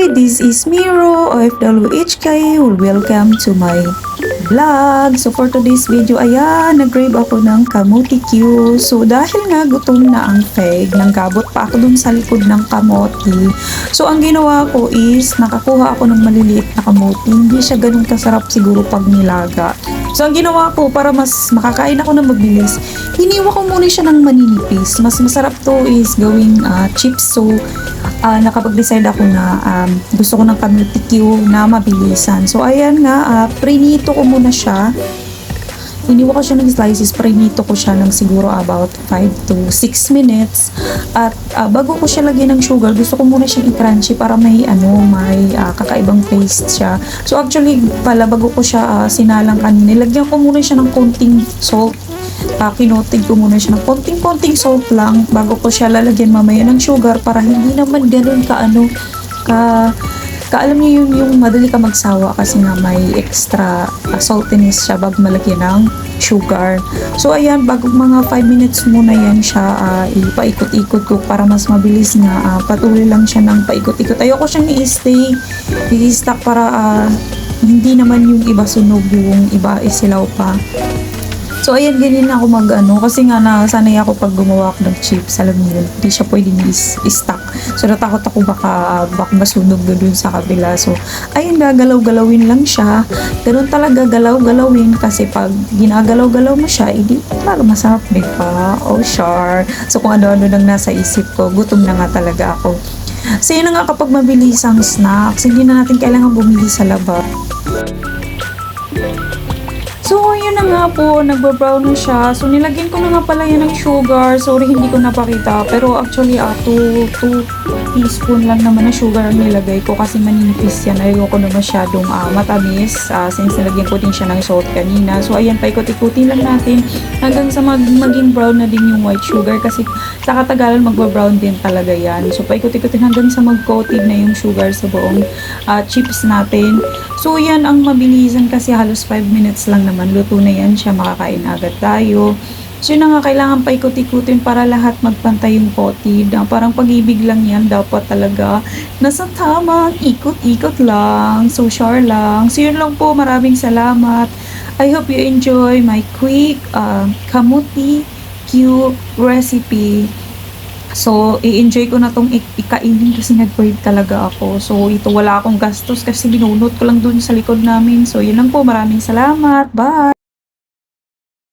Hi, this is Miro, OFWHK. Welcome to my vlog. So for today's video, ayan, nag-grab ako ng kamuti Q. So dahil nga gutom na ang Feg, nanggabot pa ako dun sa likod ng kamuti. So ang ginawa ko is, nakakuha ako ng maliliit na kamuti. Hindi siya ganun kasarap siguro pag nilaga. So ang ginawa ko, para mas makakain ako ng mabilis, hiniwa ko muna siya ng maninipis. Mas masarap to is gawing chips. So nakapag-decide ako na gusto ko ng kamuti Q na mabilisan. So ayan nga, prinito ko muna siya. Iniwa ko siya ng slices, prinito ko siya ng siguro about 5 to 6 minutes. At bago ko siya lagyan ng sugar, gusto ko muna siyang i-crunchy para may kakaibang taste siya. So actually pala, bago ko siya sinalang kanina, nilagyan ko muna siya ng konting salt. Kinotig ko muna siya ng konting salt lang bago ko siya lalagyan mamaya ng sugar, para hindi naman ganun alam niyo yung madali ka magsawa kasi nga may extra saltiness siya bago malagyan ng sugar. So ayan, bago mga 5 minutes muna yan siya ipaikot-ikot ko para mas mabilis nga. Patuloy lang siya ng paikot-ikot. Ayoko siyang i-stack para hindi naman yung iba sunog, yung iba isilaw pa. So ayan, ganyan ako kasi nga nasanay ako pag gumawa ako ng chips, alam niyo, hindi siya pwedeng i-stack. So natakot ako baka masunog doon sa kabila. So ayun, gagalaw-galawin lang siya. Ganun talaga, galaw-galawin, kasi pag ginagalaw-galaw mo siya, hindi talaga masarap, di ba? Oh sure. So kung ano-ano nang nasa isip ko, gutom na nga talaga ako. So yun na nga, kapag mabilis ang snacks, hindi na natin kailangan bumili sa labas. So, yun na nga po, nagba-brown na siya. So, nilagyan ko na nga pala yan ng sugar. Sorry, hindi ko napakita. Pero actually, 2 teaspoon lang naman na sugar ang nilagay ko kasi maninipis yan. Ayoko na masyadong matamis since nilagyan ko din siya ng salt kanina. So, ayan, paikot-ikutin lang natin hanggang sa maging brown na din yung white sugar kasi sa katagalan magba-brown din talaga yan. So, paikot-ikutin hanggang sa mag-coated na yung sugar sa buong chips natin. So, yan ang mabilisan kasi halos 5 minutes lang naman. Luto na yan siya, makakain agad tayo. So yun na nga, kailangan paikot-ikutin para lahat magpantay yung coated. Parang pag-ibig lang yan, dapat talaga nasa tamang ikot-ikot lang. So sure lang. So yun lang po, maraming salamat. I hope you enjoy my quick kamuti Q recipe. So, i-enjoy ko na tong ikainin kasi nag-crave talaga ako. So, ito wala akong gastos kasi binunot ko lang dun sa likod namin. So, yun lang po. Maraming salamat. Bye!